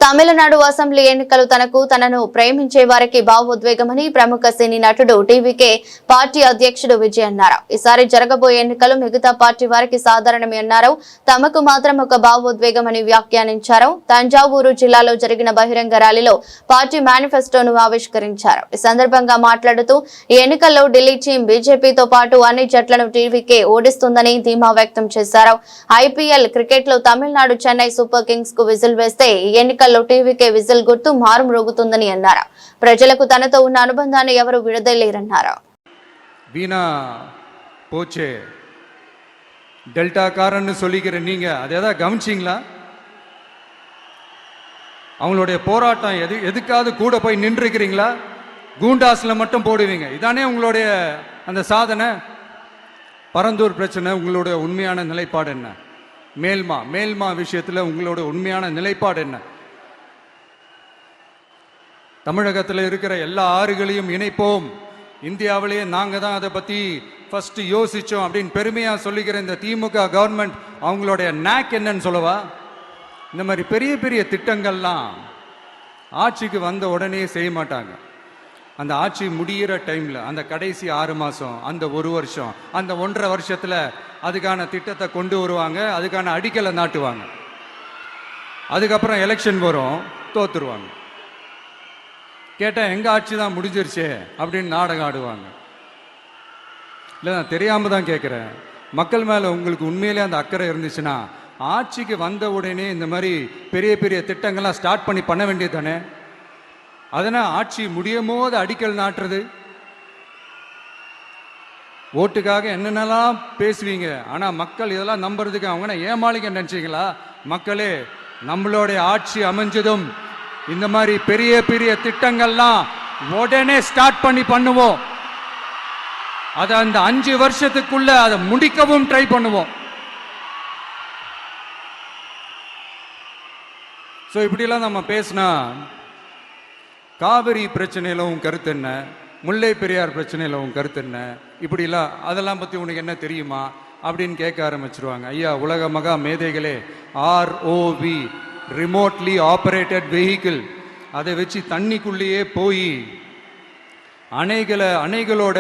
Tamil Nadu assembly ఎన్నికలు తనను ప్రేమించే వారికి భావోద్వేగమని ప్రముఖ సినీ నటుడు టీవీకే పార్టీ అధ్యక్షుడు విజయ్ అన్నారు. ఈసారి జరగబోయే ఎన్నికలు మిగతా పార్టీ వారికి సాధారణమే అన్నారు. తమకు మాత్రం ఒక భావోద్వేగమని వ్యాఖ్యానించారు. తంజావూరు జిల్లాలో జరిగిన బహిరంగ ర్యాలీలో పార్టీ మేనిఫెస్టోను ఆవిష్కరించారు. ఈ సందర్భంగా మాట్లాడుతూ ఈ ఎన్నికల్లో ఢిల్లీ టీం బీజేపీతో పాటు అన్ని జట్లను టీవీకే ఓడిస్తుందని ధీమా వ్యక్తం చేశారు. ఐపీఎల్ క్రికెట్ లో తమిళనాడు చెన్నై సూపర్ కింగ్స్ కు విజిల్ వేస్తే ఎన్నికల్లో టీవీకే విజిల్ గుర్తు మారుమ్రోగుతుందని అన్నారు. ప్రజలకు తనతో ఉన్న అనుబంధాన్ని ఎవరు విడదలేరన్నారు. வீணா போச்சே டெல்டாக்காரன்னு சொல்லிக்கிற நீங்க அதையதான் கவனிச்சிங்களா? அவங்களுடைய போராட்டம் எதுக்காவது கூட போய் நின்றுக்கிறீங்களா? கூண்டாஸ்ல மட்டும் போடுவீங்க, இதானே உங்களுடைய அந்த சாதனை? பரந்தூர் பிரச்சனை உங்களுடைய உண்மையான நிலைப்பாடு என்ன? மேல்மா விஷயத்தில் உங்களோட உண்மையான நிலைப்பாடு என்ன? தமிழகத்தில் இருக்கிற எல்லா ஆறுகளையும் இணைப்போம், இந்தியாவிலேயே நாங்கள் தான் அதை பற்றி ஃபர்ஸ்ட் யோசித்தோம் அப்படின்னு பெருமையாக சொல்லிக்கிற இந்த திமுக கவர்மெண்ட் அவங்களுடைய நேக் என்னன்னு சொல்லவா? இந்த மாதிரி பெரிய பெரிய திட்டங்கள்லாம் ஆட்சிக்கு வந்த உடனே செய்ய மாட்டாங்க. அந்த ஆட்சி முடிகிற டைமில், அந்த கடைசி 6 மாதம், அந்த 1 வருஷம், அந்த 1.5 வருஷத்தில் அதுக்கான திட்டத்தை கொண்டு வருவாங்க, அதுக்கான அடிக்கலை நாட்டுவாங்க. அதுக்கப்புறம் எலெக்ஷன் வரும், தோத்துருவாங்க. கேட்டால் எங்கள் ஆட்சி தான் முடிஞ்சிருச்சே அப்படின்னு நாடகம் ஆடுவாங்க. இல்லை, நான் தெரியாமல் தான் கேட்குறேன். மக்கள் மேலே உங்களுக்கு உண்மையிலே அந்த அக்கறை இருந்துச்சுன்னா ஆட்சிக்கு வந்த உடனே இந்த மாதிரி பெரிய பெரிய திட்டங்கள்லாம் ஸ்டார்ட் பண்ண வேண்டியது தானே? அதனால் ஆட்சி முடியும் போது அடிக்கல் நாட்டுறது, ஓட்டுக்காக என்னென்னலாம் பேசுவீங்க. ஆனால் மக்கள் இதெல்லாம் நம்புறதுக்கு அவங்க ஏமாளிங்க நினச்சிங்களா? மக்களே, நம்மளுடைய ஆட்சி அமைஞ்சதும் இந்த மாதிரி பெரிய பெரிய திட்டங்கள்லாம் உடனே ஸ்டார்ட் பண்ணுவோம். அதை அந்த 5 வருஷத்துக்குள்ள அதை முடிக்கவும் ட்ரை பண்ணுவோம். ஸோ இப்படிலாம் நம்ம பேசினா காவிரி பிரச்சனையில் உன் கருத்து என்ன, முல்லை பெரியார் பிரச்சனையில் உன் கருத்து என்ன, இப்படிலாம் அதெல்லாம் பற்றி உனக்கு என்ன தெரியுமா அப்படின்னு கேட்க ஆரம்பிச்சிருவாங்க. ஐயா, உலக மகா மேதைகளே, ROV, ரிமோட்லி ஆப்ரேட்டட் வெஹிக்கிள், அதை வச்சு தண்ணிக்குள்ளேயே போய் அணைகளோட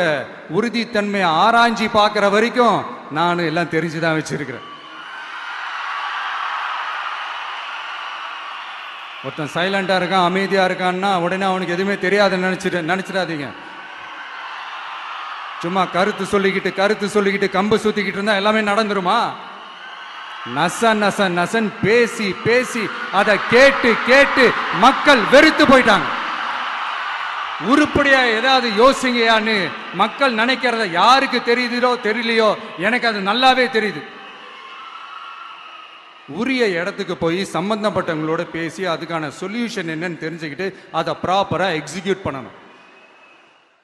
உறுதித்தன்மையை ஆராய்ச்சி பார்க்குற வரைக்கும் நான் எல்லாம் தெரிஞ்சுதான் வச்சிருக்கிறேன். ஒருத்தன் சைலண்டாக இருக்கான், அமைதியாக இருக்கான்னா உடனே அவனுக்கு எதுவுமே தெரியாதுன்னு நினச்சிடாதீங்க. சும்மா கருத்து சொல்லிக்கிட்டு கம்பு சுற்றிக்கிட்டு இருந்தால் எல்லாமே நடந்துருமா? நசன் பேசி அதை கேட்டு மக்கள் வெறுத்து போயிட்டாங்க. உருப்படியா ஏதாவது யோசிங்கயான்னு மக்கள் நினைக்கிறத யாருக்கு தெரியுதோ தெரியலையோ, எனக்கு அது நல்லாவே தெரியுது. உரிய இடத்துக்கு போய் சம்பந்தப்பட்டவங்களோட பேசி அதுக்கான சொல்யூஷன் என்னன்னு தெரிஞ்சுக்கிட்டு அதை ப்ராப்பராக எக்ஸிக்யூட் பண்ணணும்.